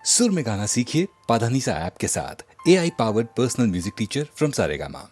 सुर में गाना सीखिए पाधानीसा ऐप के साथ। AI powered personal music teacher from Saregama.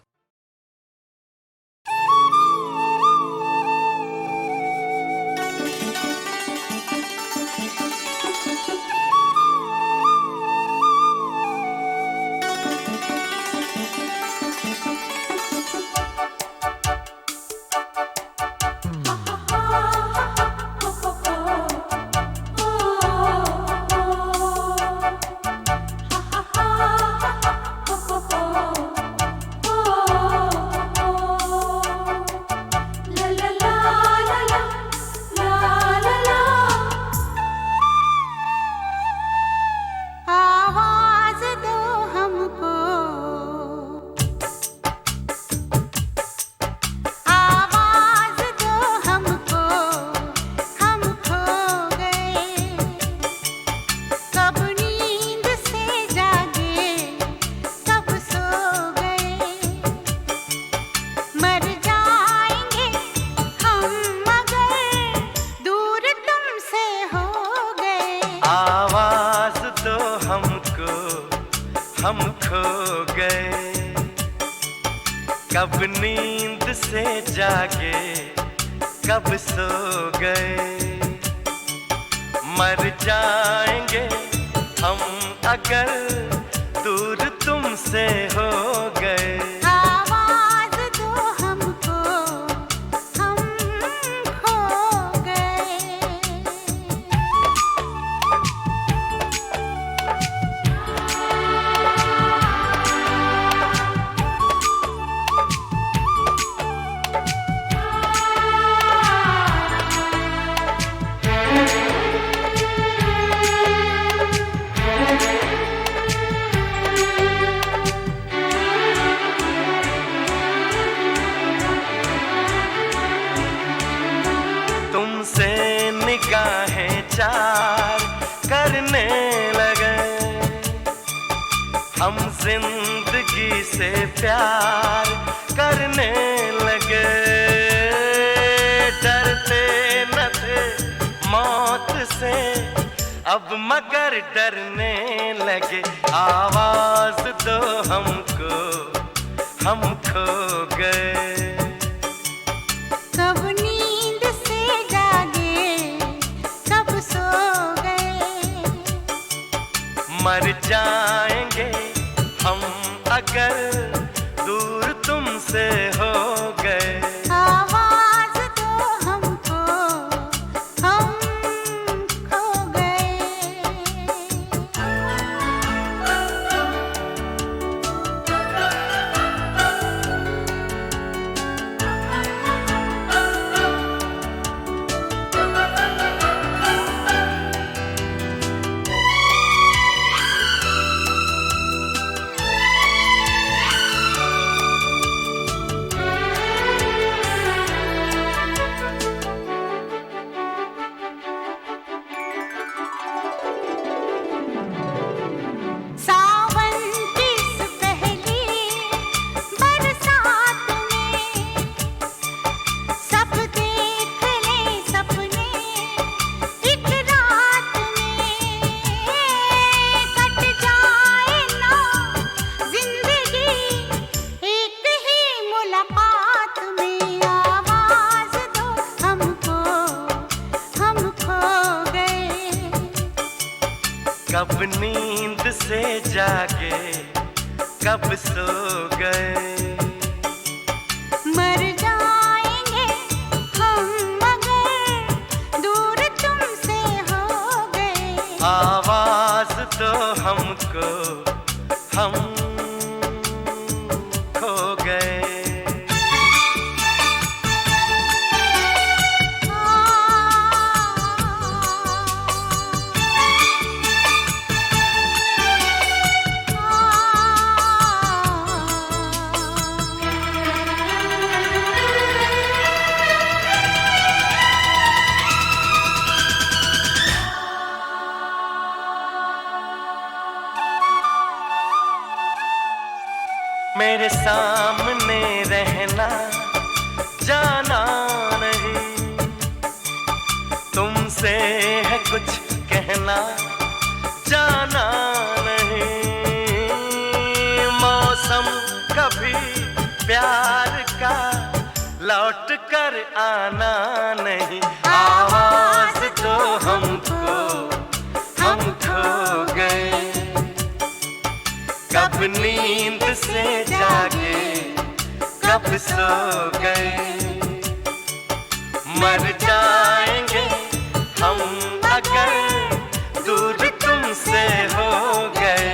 आवाज दो हमको, हम खो गए। कब नींद से जागे, कब सो गए। मर जाएंगे हम अगर दूर तुमसे हो गए। तुमसे निगाहें चार करने लगे, हम जिंदगी से प्यार करने लगे। डरते न थे मौत से, अब मगर डरने लगे। आवाज दो हमको, हम खो गए। मर जाएंगे हम अगर दूर तुमसे हो गए। आवाज दो हमको, हम खो गए। कब नींद से जागे, कब सो गए। मर जाएंगे हम मगर दूर तुमसे हो गए। आवाज दो हमको, हम खो गए। मेरे सामने रहना, जाना नहीं। तुमसे है कुछ कहना, जाना पर आना नहीं। आवाज तो हमको, हम खो गए। कब नींद से जागे, कब सो गए। मर जाएंगे हम अगर दूर तुमसे हो गए।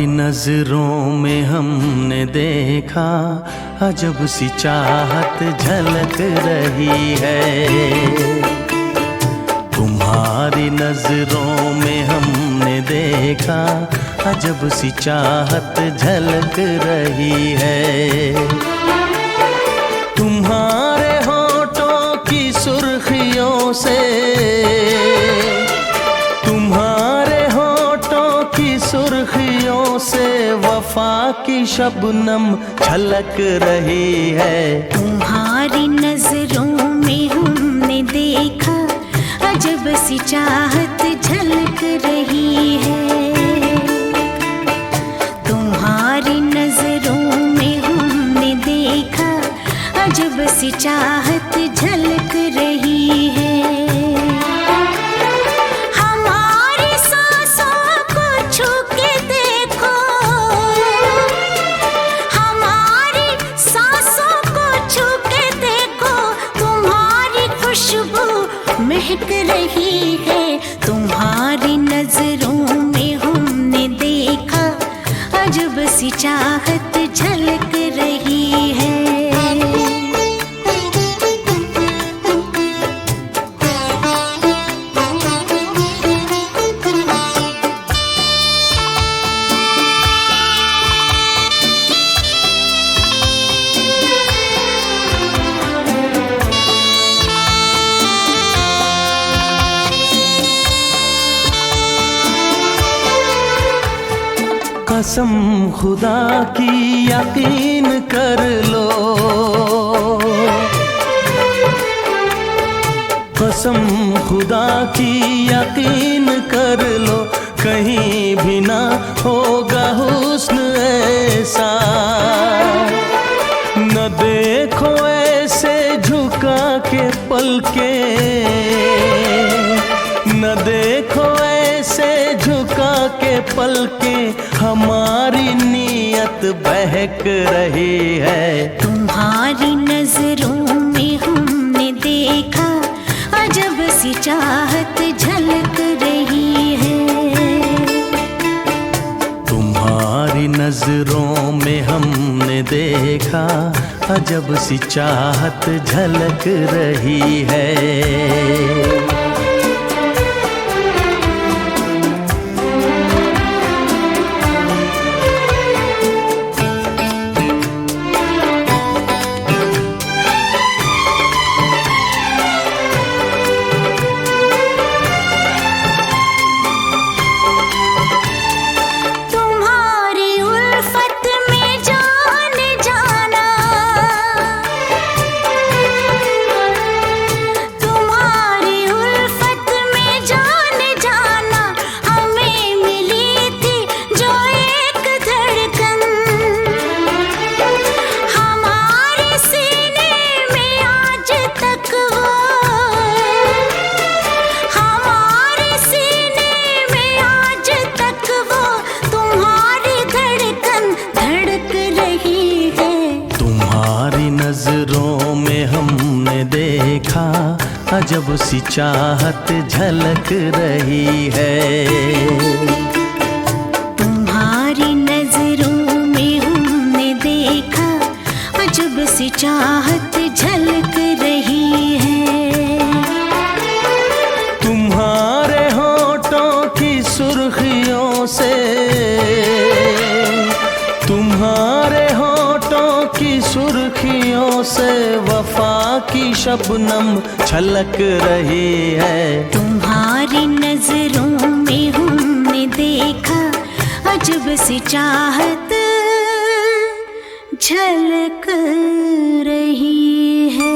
नजरों में हमने देखा अजब सी चाहत झलक रही है। तुम्हारी नजरों में हमने देखा अजब सी चाहत झलक रही है। तुम्हारे होठों की सुर्खियों से, तुम्हारे होठों की सुर्खियों से वफा की शबनम छलक रही है। तुम्हारी नजरों में हमने देखा अजब सी चाहत झलक रही है। तुम्हारी नजरों में हमने देखा अजब सी चाहत झलक रही है। हमारी सांसों को छू के देखो, हमारी सांसों को छू के देखो, तुम्हारी खुशबू महक रही है। तुम्हारी नजरों में हमने देखा अजब सी चाहत झलक रही है। कसम खुदा की यकीन कर लो, कसम खुदा की यकीन कर लो, कहीं भी ना होगा हुस्न ऐसा। न देखो ऐसे झुका के पलके, न देखो ऐसे झुका के पलके, हमारी नीयत बहक रही है। तुम्हारी नजरों में हमने देखा अजब सी चाहत झलक रही है। तुम्हारी नजरों में हमने देखा अजब सी चाहत झलक रही है। तुम्हारी देखा अजब सी चाहत झलक रही है। तुम्हारी नजरों में हमने देखा अजब सी चाहत झलक रही है। तुम्हारे होठों की सुर्खियों से, तुम्हारे होठों की सुर्खियों से वफा की शबनम छलक रही है। तुम्हारी नजरों में हमने देखा अजब सी चाहत झलक रही है।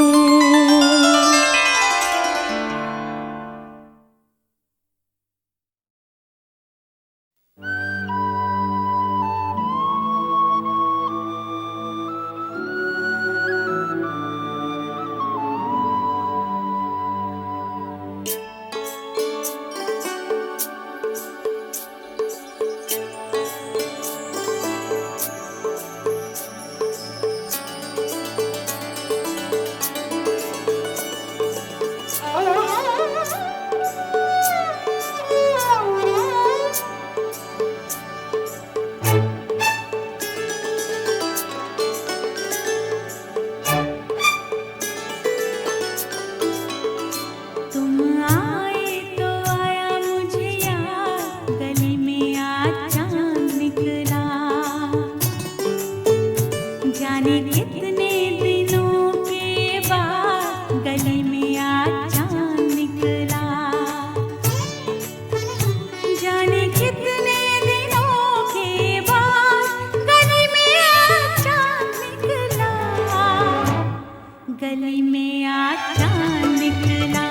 गली में आज चांद निकला,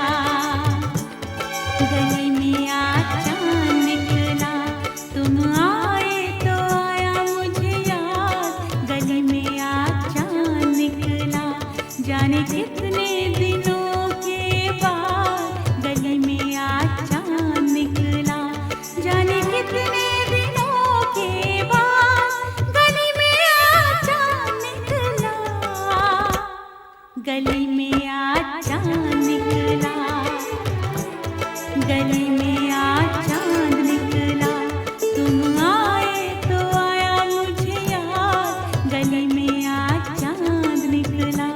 गली में आज चांद निकला, तुम आए तो आया मुझे याद। गली में आज चांद निकला, जाने कितने दिनों के बाद। गली में आज चांद निकला, जाने कितने दिनों के बाद। गली में आज चांद निकला, गली में आज चांद निकला, गली में आज चांद निकला, तुम आए तो आया मुझे याद। गली में आज चांद निकला।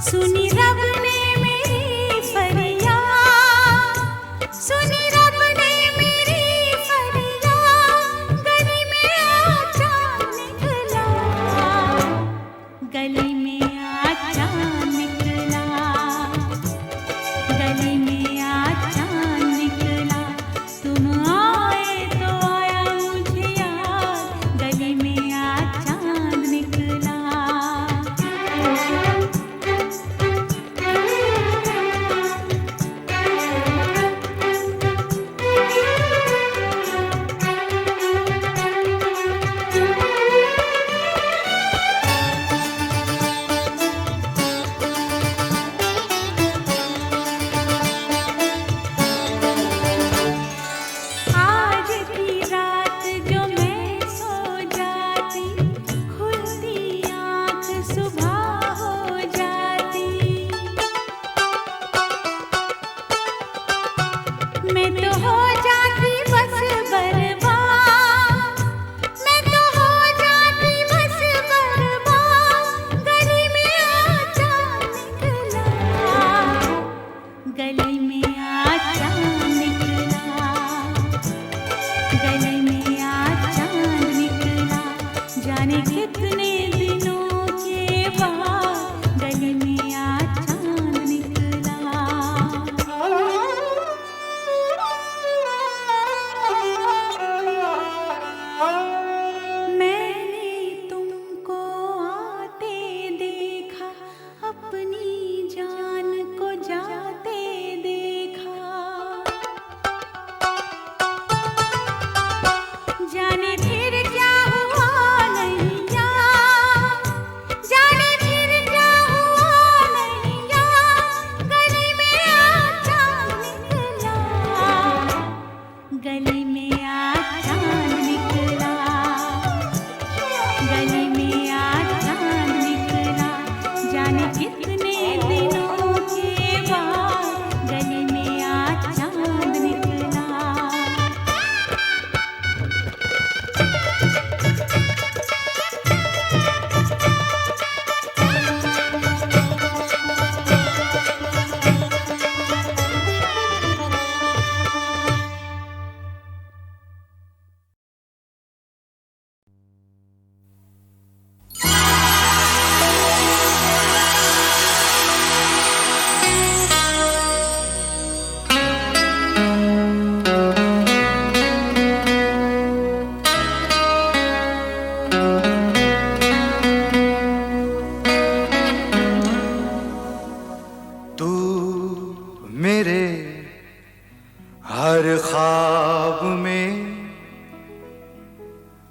सुनी रब ने मेरी फरियाद, सुनी रब ने मेरी फरियाद। गली में आज चांद निकला, गली में आज चांद निकला, गली में आज चांद निकला, तुम आए तो आया मुझे याद। गली में आज चांद निकला। आज की रात जो मैं सो जाती, खुलती आँख सुबह हो जाती। मैं तो हो जाती बस बर्बाद, मैं तो हो जाती बस बर्बाद। गली में आज चांद निकला, गली में आज चांद निकला, गली में आज चांद निकला, जाने कितने दिनों के बाद। गली में आज चांद निकला। मैं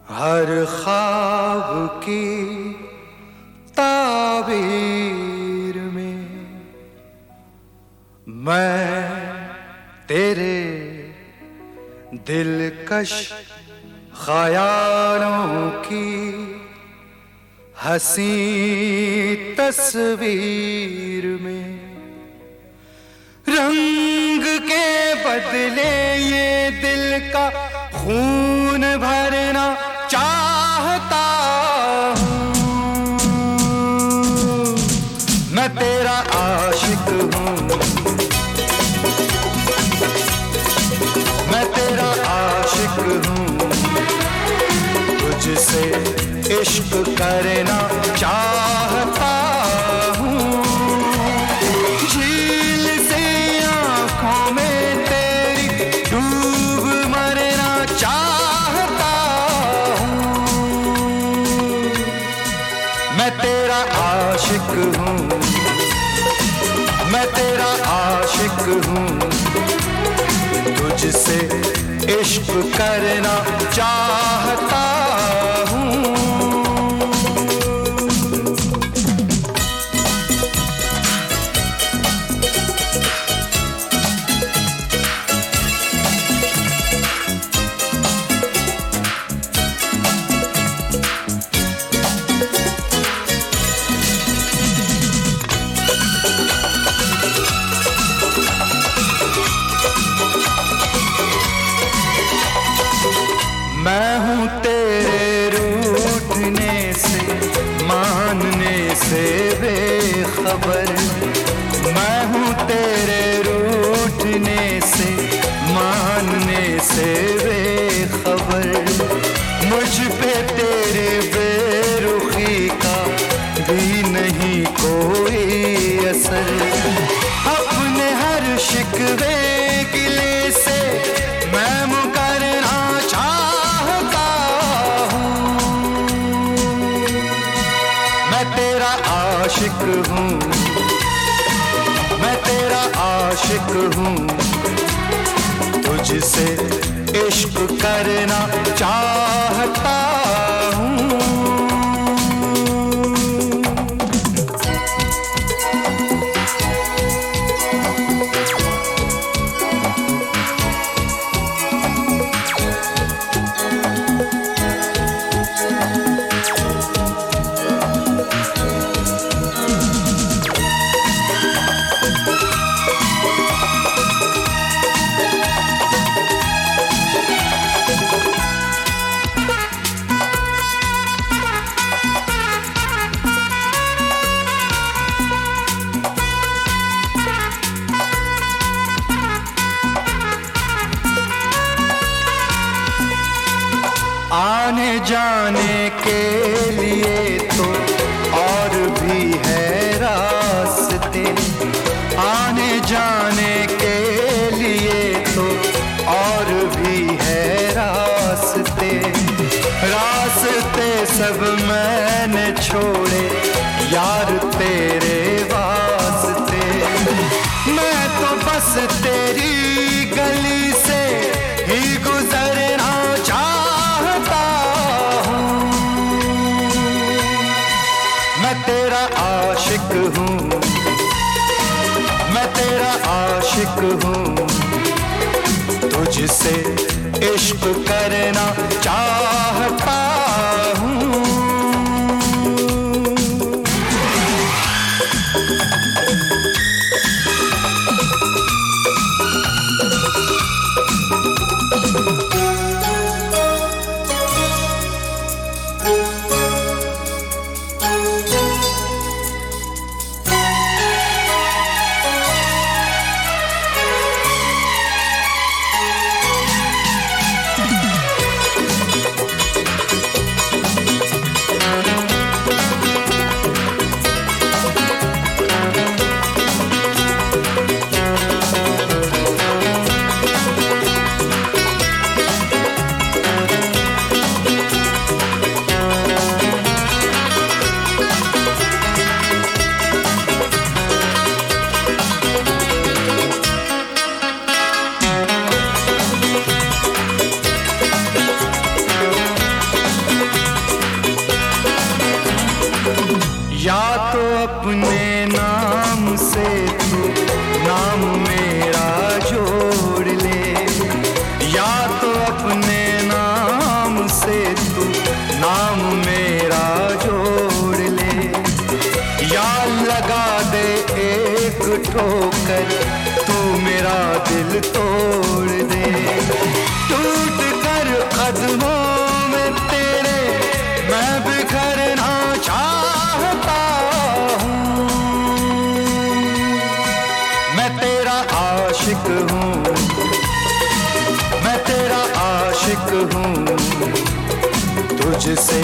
हर ख्वाब की ताबीर में मैं तेरे दिलकश ख्यालों की हंसी तस्वीर में रंग के बदले ये दिल का खून भरना चाहता हूँ। मैं तेरा आशिक हूँ, मैं तेरा आशिक हूँ, तुझसे इश्क करना चाहता हूँ। झील से आँखों में तेरी डूब मरना चाहता हूँ। मैं तेरा आशिक हूँ, मैं तेरा आशिक हूँ, तुझसे इश्क करना चाहता हूँ। मैं हूँ तेरे रूठने से मानने से बेखबर, मैं हूँ तेरे रूठने से मानने से बेखबर। मुझ पे तेरे बेरुखी का भी नहीं कोई असर। अपने हर शिकवे गिले से मैं मुकरना चाहता हूँ। मैं तेरा आशिक हूँ, मैं तेरा आशिक हूँ, तुझसे इश्क करना चाहता हूँ। आने जाने के लिए तो और भी है रास्ते, आने जाने के लिए तो और भी है रास्ते। रास्ते सब मैंने छोड़े यार तेरे वास्ते। मैं तो बस तेरी गली से ही गुजरना चाहता हूँ। मैं तेरा आशिक हूँ, मैं तेरा आशिक हूँ, तुझसे इश्क करना चाहता हूँ। रोकर तू मेरा दिल तोड़ दे। टूट कर कदमों में तेरे मैं बिखरना चाहता हूँ। मैं तेरा आशिक हूँ, मैं तेरा आशिक हूँ। तुझसे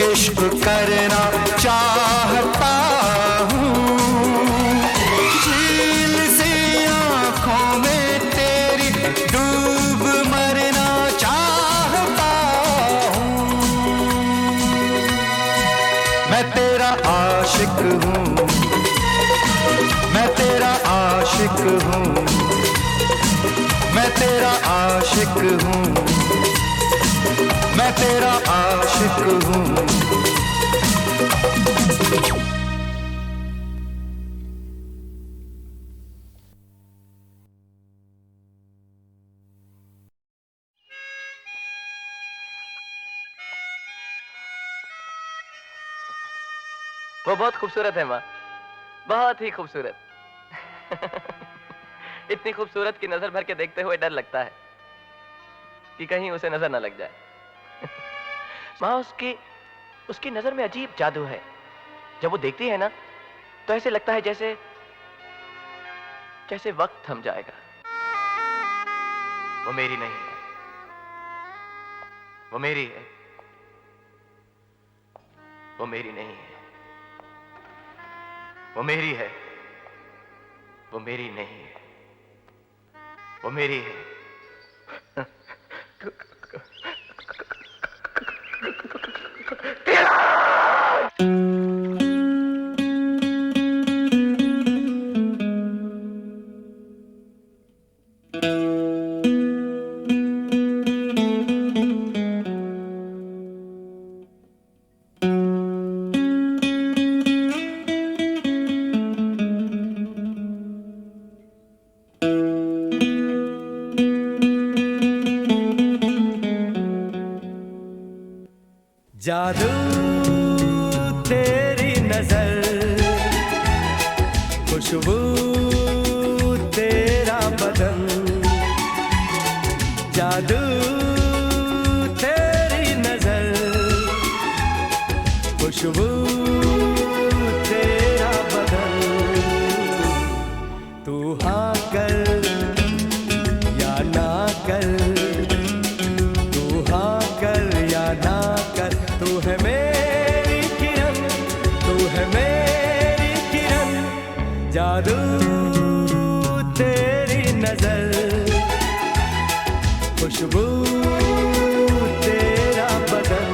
इश्क करना चाहता हूँ। झील सी आँखों में तेरी डूब मरना चाहता हूँ। मैं तेरा आशिक हूँ, मैं तेरा आशिक हूँ, मैं तेरा आशिक हूँ, मैं तेरा आशिक हूँ। वो बहुत खूबसूरत है माँ, बहुत ही खूबसूरत। इतनी खूबसूरत की नजर भर के देखते हुए डर लगता है कि कहीं उसे नजर ना लग जाए। माँ उसकी नजर में अजीब जादू है। जब वो देखती है ना तो ऐसे लगता है जैसे जैसे वक्त थम जाएगा। वो मेरी नहीं है, वो मेरी है, वो मेरी नहीं है, वो मेरी है, वो मेरी नहीं है, वो मेरी है। जादू तेरी नजर, खुशबू तेरा बदन, जादू तेरी नजर, खुशबू तेरा बदन। तू हाँ कर या ना कर, तू हाँ कर या ना कर, तू है मेरी किरण, तू है मेरी किरण। जादू तेरी नजर, खुशबू तेरा बदन।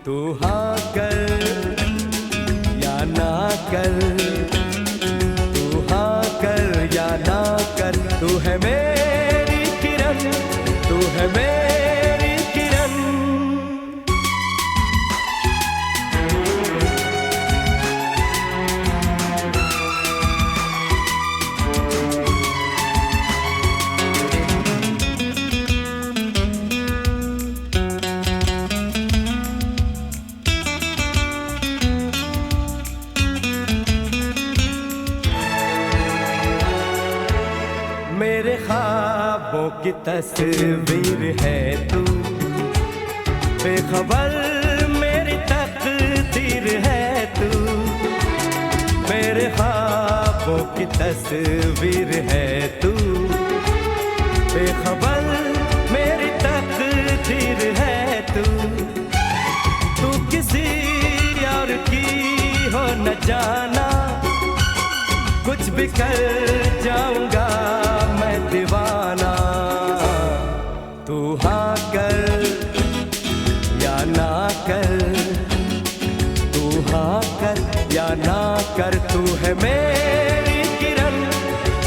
तू हाँ कर या ना कर, तू हाँ कर या ना कर, तू है मेरी किरण, तू है मेरी किरण। मेरे ख्वाबों की तस्वीर है तू, बेखबर मेरी तकदीर है तू। मेरे ख्वाबों की तस्वीर है तू, बेखबर मेरी तकदीर है तू। तू किसी और की हो न जाना, कुछ भी कर जाऊंगा मैं दीवाना। तू हाँ कर या ना कर, तू हाँ कर या ना कर, तू है मेरी किरण,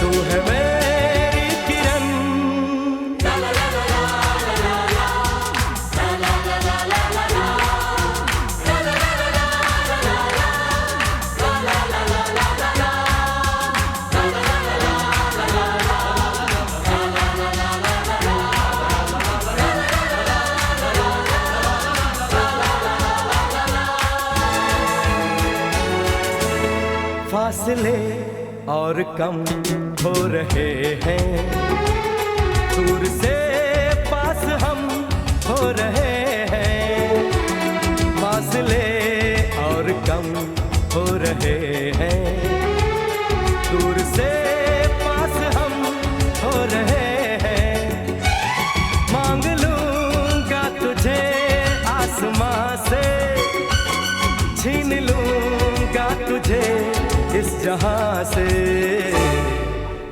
तू है मेरी किरण। फासले और कम हो रहे हैं, दूर से पास हम हो रहे हैं, फासले और कम हो रहे हैं, दूर से पास हम हो रहे हैं। मांग लूंगा तुझे आसमां से, छीन लूंगा तुझे इस जहां से,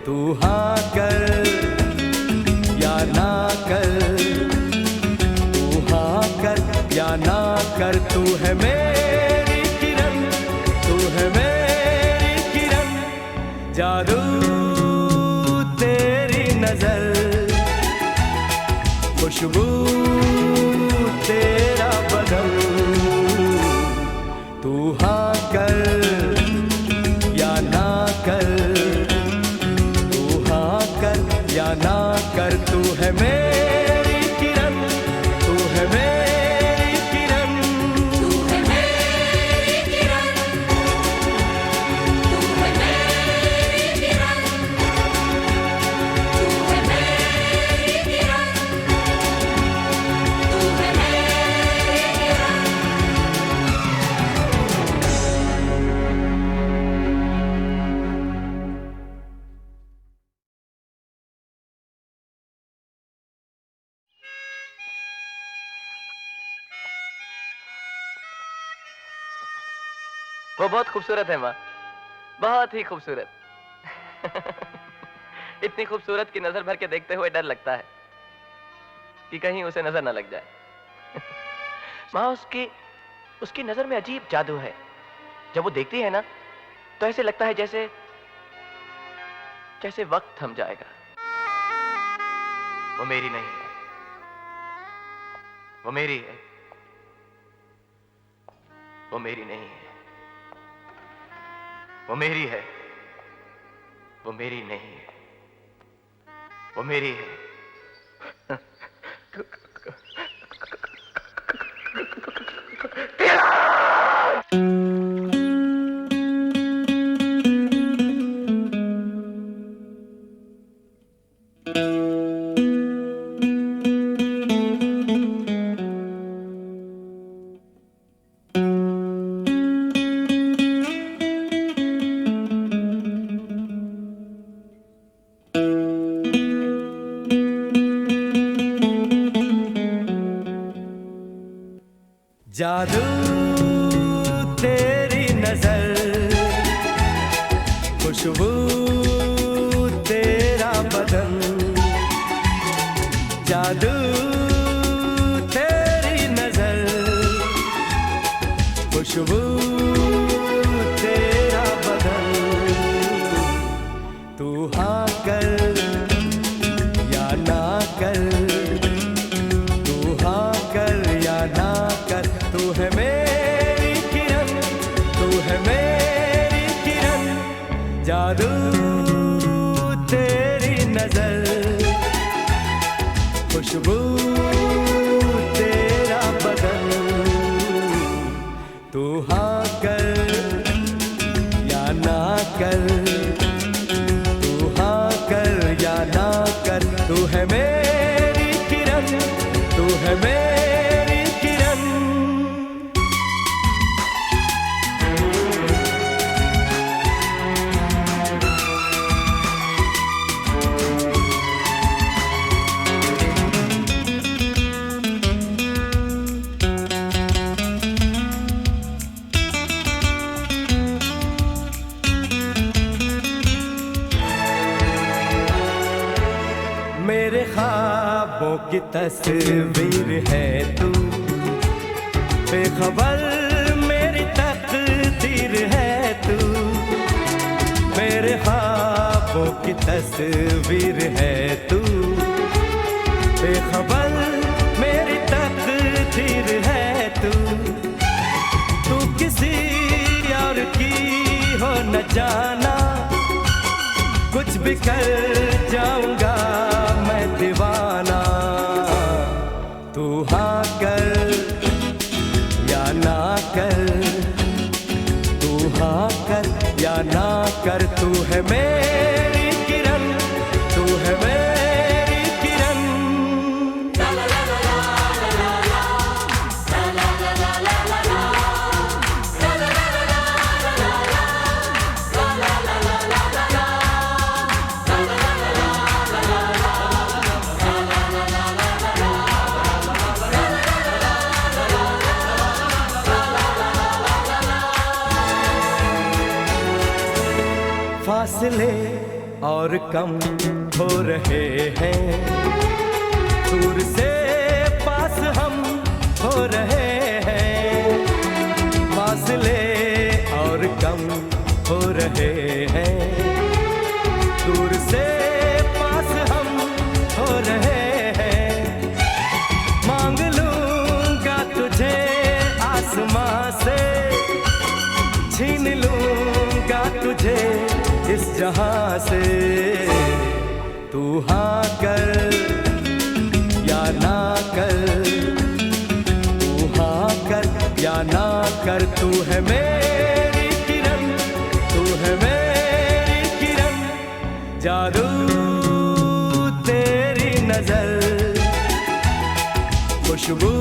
तू हाँ कर या ना कर, तू हाँ कर या ना कर, तू है मेरी किरण, तू है मेरी किरण, जादू तेरी नजर, खुशबू तेरा बदन, तू हाँ कर या ना कर, तू हाँ कर या ना कर, तू है मेरी किरण, तू है मेरी किरण, तू है मेरी किरण, तू है मेरी किरण, तू है मेरी किरण, तू है मेरी किरण। वो बहुत खूबसूरत है माँ, बहुत ही खूबसूरत। इतनी खूबसूरत की नजर भर के देखते हुए डर लगता है कि कहीं उसे नजर ना लग जाए। माँ उसकी नजर में अजीब जादू है। जब वो देखती है ना तो ऐसे लगता है जैसे जैसे वक्त थम जाएगा। वो मेरी नहीं है, वो मेरी है, वो मेरी नहीं है, वो मेरी है, वो मेरी नहीं है, वो मेरी है। जादू तेरी नजर, खुशबू तेरा बदन, जादू तेरी नजर, खुशबू तेरा बदन, तू हाँ कर या ना कर, तू हाँ कर या ना कर, तू है मेरी किरण, तू है मेरी किरण, जादू तेरी नजर, खुशबू तेरा बदन, तू हाँ कर या ना कर, तू हाँ कर या ना कर, तू है मेरी किरण, तू है मेरी किरण। मेरे ख्वाबों की तस्वीर है तू, बेखबर मेरी तकदीर है तू, मेरे ख्वाबों की तस्वीर है तू, बेखबर मेरी तकदीर है तू, तू किसी और की हो न जाना, कुछ भी कर जाऊंगा मैं दीवाना, तू हाँ कर या ना कर, तू हाँ कर या ना तू है मेरी किरण, तू है मेरी किरण। फासले और कम हो रहे हैं, दूर से पास हम हो रहे हैं। फासले और कम हो रहे हैं, दूर से पास हम हो रहे हैं। मांग लूंगा तुझे आसमां से, छीन लूंगा तुझे इस जहां से। तू हाँ कर या ना कर, तू हाँ कर या ना कर। तू है मेरी किरण, तू है मेरी किरण। जादू तेरी नजर, खुशबू